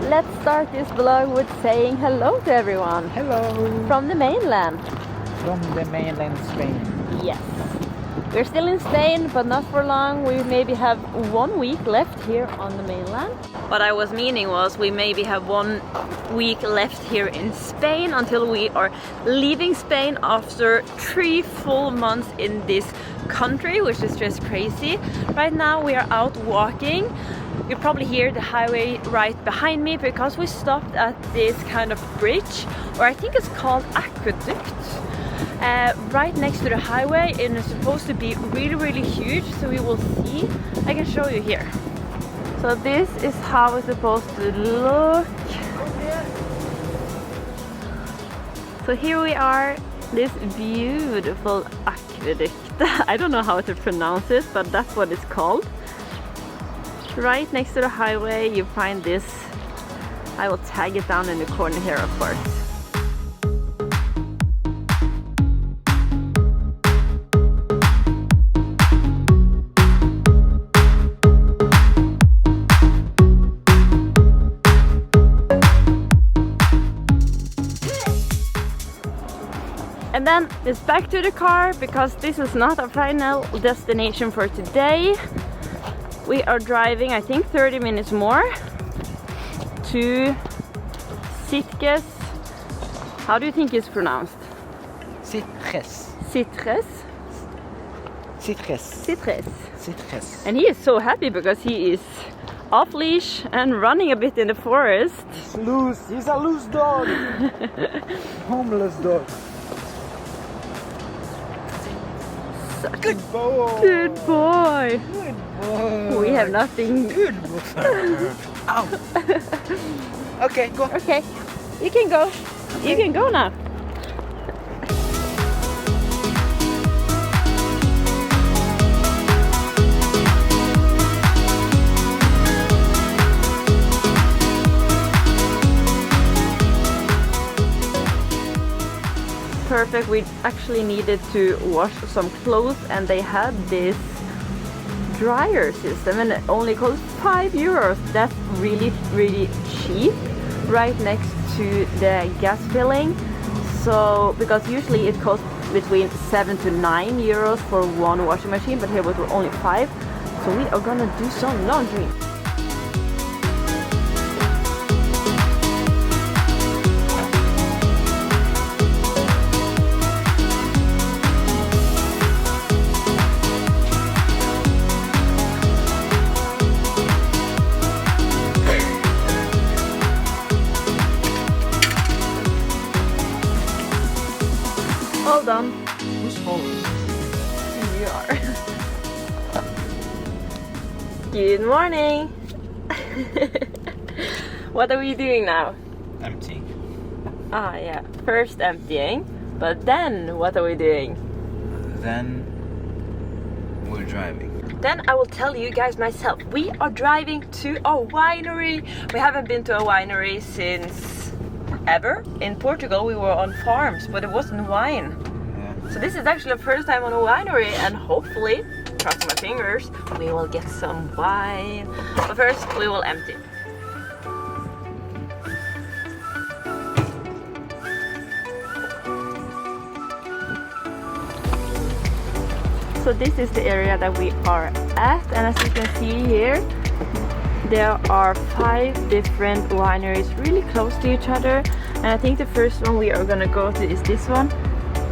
let's start this vlog with saying hello to everyone. Hello. From the mainland. From the mainland Spain. Yes. We're still in Spain, but not for long. We maybe have 1 week left here on the mainland. What I was meaning was we maybe have 1 week left here in Spain until we are leaving Spain after 3 full months in this country, which is just crazy. Right now we are out walking. You probably hear the highway right behind me because we stopped at this kind of bridge, or I think it's called aqueduct. Right next to the highway, and it's supposed to be really huge, so we will see. I can show you here. So this is how it's supposed to look. So here we are, this beautiful aqueduct. I don't know how to pronounce it, but that's what it's called. Right next to the highway you find this. I will tag it down in the corner here, of course. And then it's back to the car because this is not a final destination for today. We are driving, I think, 30 minutes more to Sitges. How do you think it's pronounced? Sitges. Sitges? Sitges. Sitges. Sitges. And he is so happy because he is off leash and running a bit in the forest. He's loose. He's a loose dog. Homeless dog. Good boy. Good boy. Good boy. We have nothing. Good boy. Ow. Okay, go. Okay, you can go. You can go now. Perfect. We actually needed to wash some clothes, and they had this dryer system, and it only cost €5. That's really cheap, right next to the gas filling. So because usually it costs between €7 to €9 for one washing machine, but here was only 5. So we are gonna do some laundry. All done. Who's home? You are. Good morning. What are we doing now? Empty. Ah, yeah. First emptying, but then what are we doing? Then we're driving. Then I will tell you guys myself. We are driving to a winery. We haven't been to a winery since ever. In Portugal we were on farms, but it wasn't wine. Yeah. So this is actually the first time on a winery, and hopefully, cross my fingers, we will get some wine. But first we will empty. So this is the area that we are at, and as you can see here, there are 5 different wineries really close to each other, and I think the first one we are gonna go to is this one,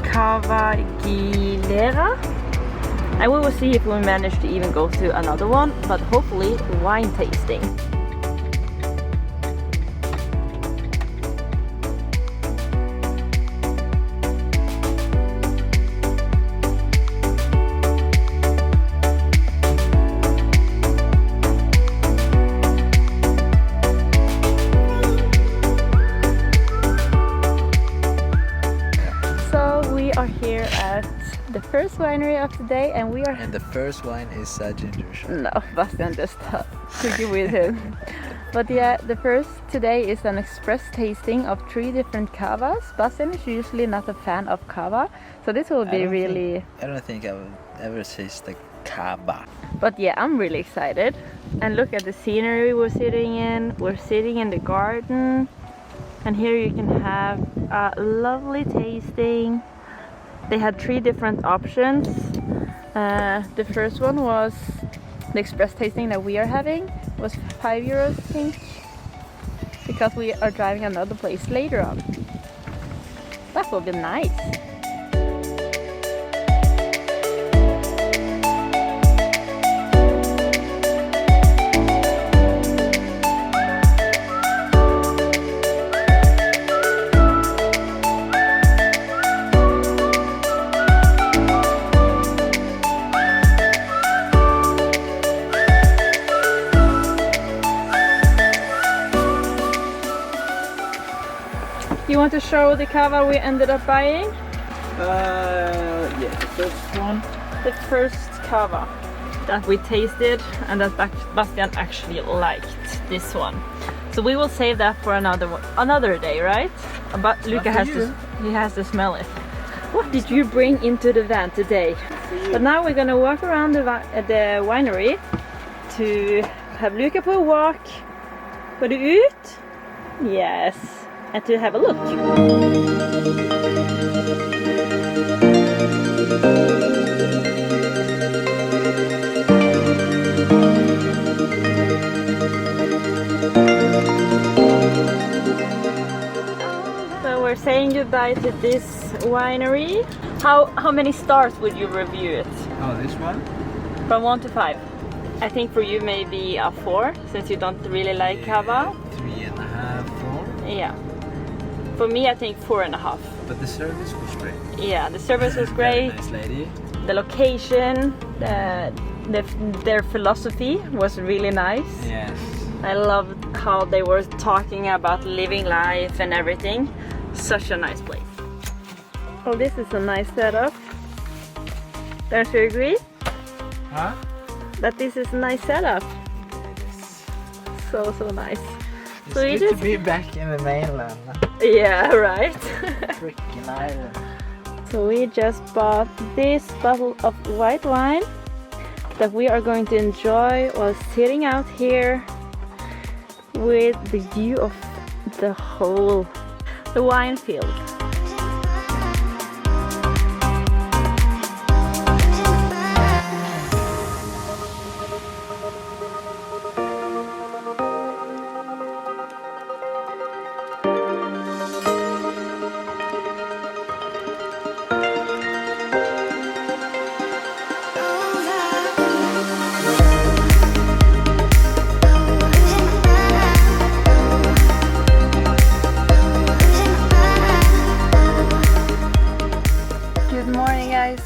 Cava Gilera, and we will see if we manage to even go to another one, but hopefully wine tasting. Here at the first winery of the day, and we are... And the first wine is a ginger shot. No, Bastian just took it with him. But yeah, the first today is an express tasting of 3 different cavas. Bastian is usually not a fan of cava, so this will be really... I don't think I will ever taste like Cava. But yeah, I'm really excited. And look at the scenery we're sitting in. We're sitting in the garden. And here you can have a lovely tasting. They had 3 different options. The first one was the express tasting that we are having. It was €5, I think. Because we are driving another place later on. That will be nice. You want to show the cava we ended up buying? Yeah, the first one. The first cava that we tasted and that Bastian actually liked, this one. So we will save that for another day, right? But Luca has to smell it. What did you bring into the van today? But now we're gonna walk around the winery to have Luca på a walk. Går du ut? Yes. And to have a look. So we're saying goodbye to this winery. How many stars would you review it? Oh, this one? From 1 to 5. I think for you maybe a 4, since you don't really like cava. 3.5, 4. Yeah. For me, I think 4.5. But the service was great. Yeah, the service was great. Very nice lady. The location, their philosophy was really nice. Yes. I loved how they were talking about living life and everything. Such a nice place. Well, this is a nice setup. Don't you agree? Huh? That this is a nice setup. Yes. So nice. It's So good to be back in the mainland. Yeah, right. Freaking island. So we just bought this bottle of white wine that we are going to enjoy while sitting out here with the view of the wine field.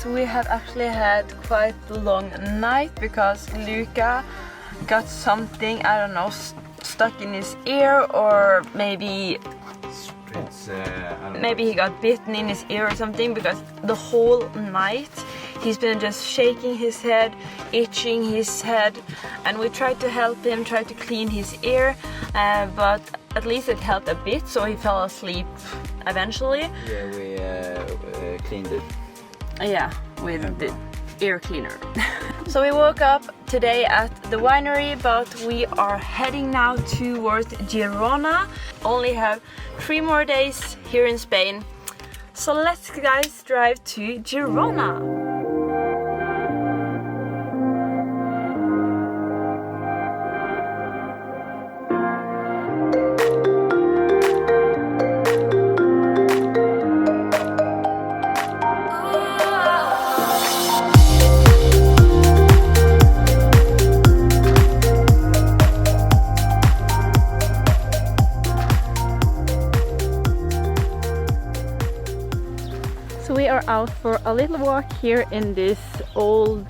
We have actually had quite a long night because Luca got something, I don't know, stuck in his ear, or maybe he got bitten in his ear or something, because the whole night he's been just shaking his head, itching his head, and we tried to help him, try to clean his ear, but at least it helped a bit, so he fell asleep eventually. Yeah, we cleaned it. Yeah, with the ear cleaner. So we woke up today at the winery, but we are heading now towards Girona. Only have 3 more days here in Spain. So let's guys drive to Girona. We are out for a little walk here in this old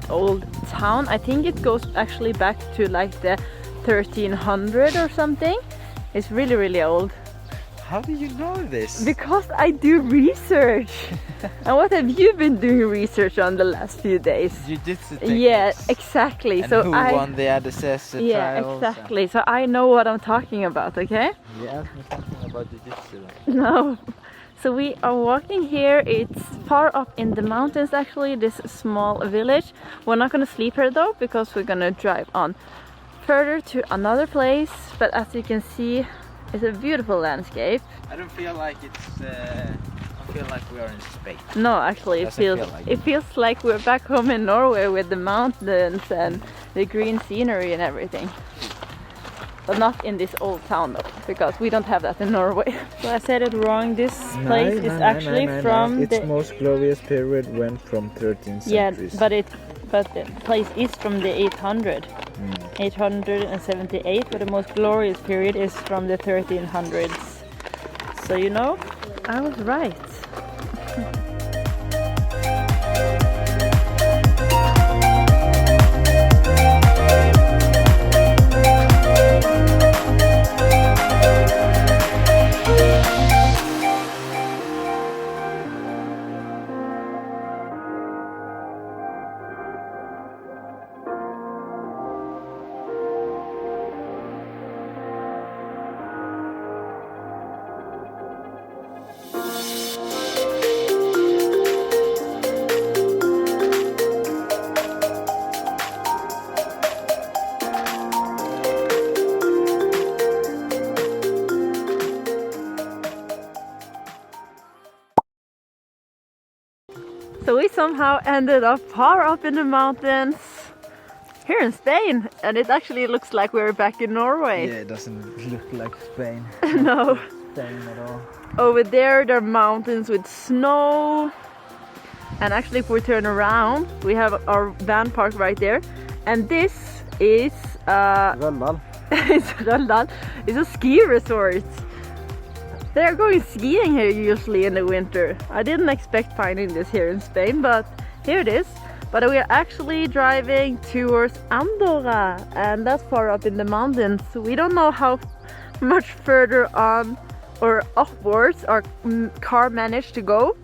town. I think it goes actually back to like the 1300 or something. It's really old. How do you know this? Because I do research. And what have you been doing research on the last few days? Jiu-jitsu techniques. Yeah, exactly. And so who won the ADSS trials? Yeah, exactly. So I know what I'm talking about, okay? You asked me something about jiu-jitsu. No. So we are walking here. It's far up in the mountains actually, this small village. We're not gonna sleep here though, because we're gonna drive on further to another place. But as you can see, it's a beautiful landscape. I don't feel like it's. I feel like we are in Spain. No, actually, it feels like we're back home in Norway with the mountains and the green scenery and everything. But not in this old town though, because we don't have that in Norway. So I said it wrong. This place is actually from its most glorious period went from 13th century. Yeah, but the place is from the 878, but the most glorious period is from the 1300s. So you know, I was right. So we somehow ended up far up in the mountains here in Spain, and it actually looks like we're back in Norway. Yeah, it doesn't look like Spain. No. Spain at all. Over there are mountains with snow, and actually if we turn around we have our van parked right there, and this is Røldal. it's Røldal. It's a ski resort. They're going skiing here usually in the winter. I didn't expect finding this here in Spain, but here it is. But we are actually driving towards Andorra, and that's far up in the mountains. So we don't know how much further on or upwards our car managed to go.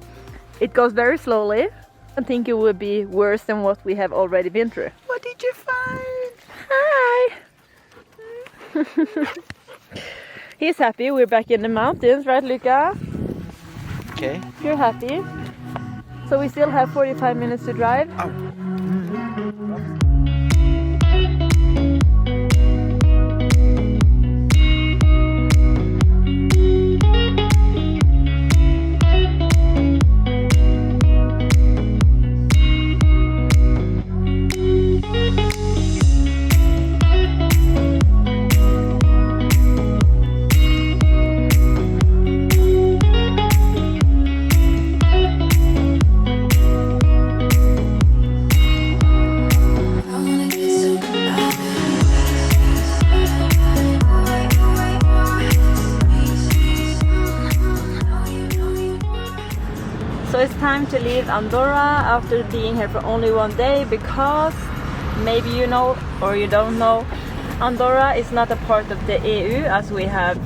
It goes very slowly. I think it would be worse than what we have already been through. What did you find? Hi! He's happy we're back in the mountains, right Luca? Okay. You're happy? So we still have 45 minutes to drive. Ow. So it's time to leave Andorra after being here for only one day, because maybe you know or you don't know, Andorra is not a part of the EU as we have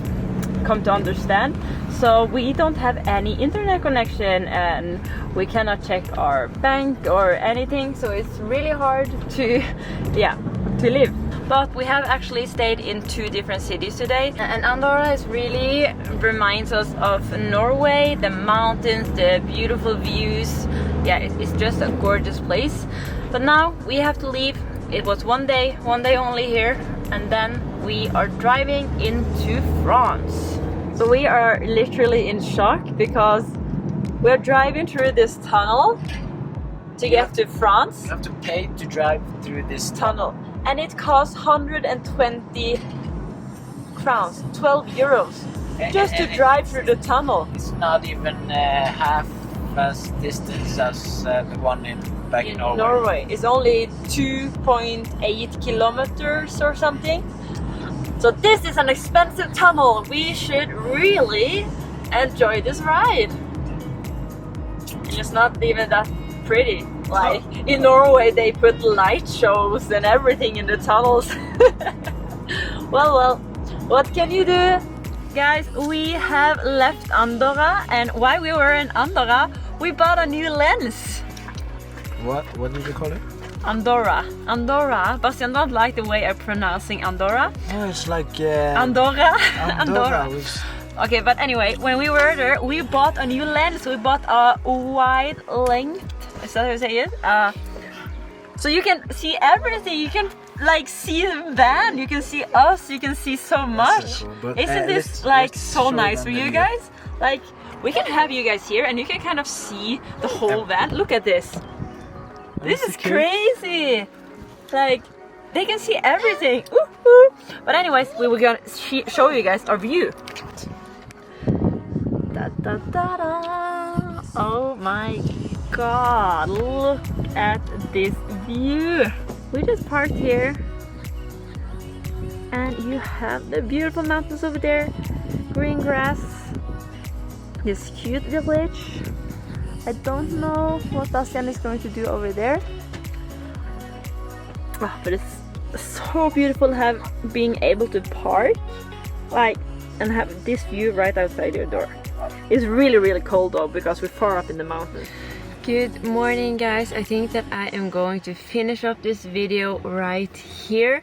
come to understand. So we don't have any internet connection and we cannot check our bank or anything, so it's really hard to live. But we have actually stayed in 2 different cities today, and Andorra is really reminds us of Norway, the mountains, the beautiful views. Yeah, it's just a gorgeous place. But now we have to leave. It was one day only here, and then we are driving into France. So we are literally in shock because we're driving through this tunnel to get to France. You have to pay to drive through this tunnel. And it costs 120 crowns, 12 euros, just to drive through the tunnel. It's not even half as distance as the one back in Norway. It's only 2.8 kilometers or something. So this is an expensive tunnel. We should really enjoy this ride. And it's not even that pretty. Like in Norway they put light shows and everything in the tunnels. Well, what can you do? Guys, we have left Andorra, and while we were in Andorra we bought a new lens. What did you call it? Andorra. Bastian don't like the way I'm pronouncing Andorra. Oh, it's like Andorra. Andorra with Okay, but anyway, when we were there, we bought a new lens. We bought a wide length. Is that how you say it? So you can see everything. You can like see the van. You can see us. You can see so much. So cool. But, Isn't this like so nice for you guys? Like we can have you guys here, and you can kind of see the whole van. Look at this. This is crazy. Like they can see everything. Woo-hoo. But anyways, we were gonna show you guys our view. Da, da, da, da. Oh my god, look at this view. We just parked here and you have the beautiful mountains over there, green grass, this cute village. I don't know what Bastian is going to do over there. Oh, but it's so beautiful being able to park like and have this view right outside your door. It's really cold though because we're far up in the mountains. Good morning guys, I think that I am going to finish up this video right here.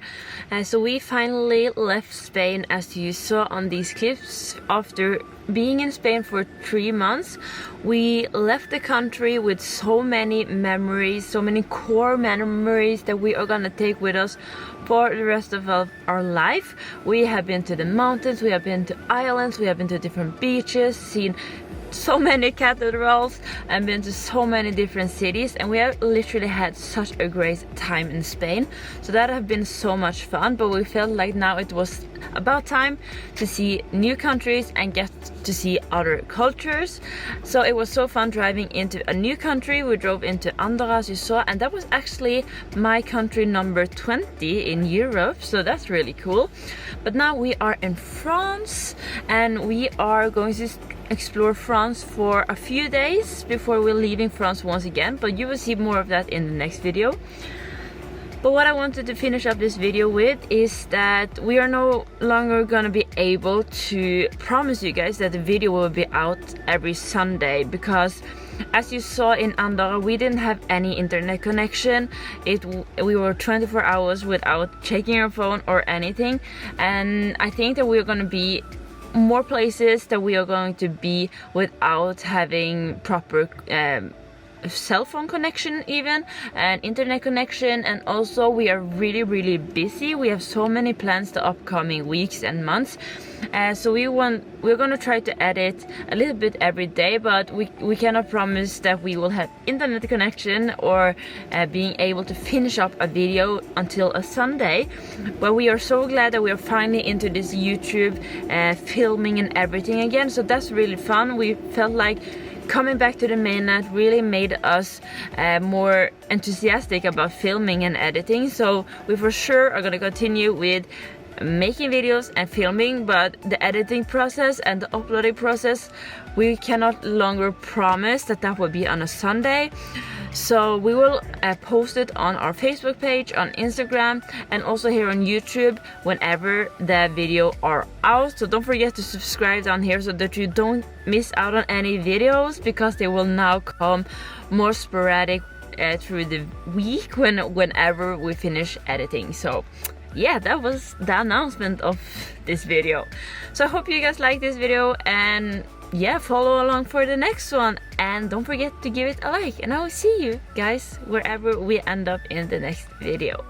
So we finally left Spain, as you saw on these clips. After being in Spain for 3 months, we left the country with so many memories, so many core memories that we are gonna take with us for the rest of our life. We have been to the mountains, we have been to islands, we have been to different beaches, seen so many cathedrals and been to so many different cities, and we have literally had such a great time in Spain. So that have been so much fun, but we felt like now it was about time to see new countries and get to see other cultures. So it was so fun driving into a new country. We drove into Andorra, as you saw, and that was actually my country number 20 in Europe, so that's really cool. But now we are in France and we are going to explore France for a few days before we're leaving France once again, but you will see more of that in the next video. But what I wanted to finish up this video with is that we are no longer gonna be able to promise you guys that the video will be out every Sunday, because as you saw in Andorra, we didn't have any internet connection. We were 24 hours without checking our phone or anything, and I think that we're gonna be more places that we are going to be without having proper cell phone connection even, and internet connection. And also we are really busy. We have so many plans the upcoming weeks and months, so we're gonna try to edit a little bit every day, but we cannot promise that we will have internet connection or being able to finish up a video until a Sunday. But we are so glad that we are finally into this YouTube filming and everything again, so that's really fun. We felt like coming back to the mainland really made us more enthusiastic about filming and editing, so we for sure are gonna continue with making videos and filming, but the editing process and the uploading process, we cannot longer promise that that will be on a Sunday. So we will post it on our Facebook page, on Instagram, and also here on YouTube whenever the video are out. So don't forget to subscribe down here so that you don't miss out on any videos, because they will now come more sporadic through the week whenever we finish editing. So yeah, that was the announcement of this video. So I hope you guys like this video, and yeah, follow along for the next one, and don't forget to give it a like, and I will see you guys wherever we end up in the next video.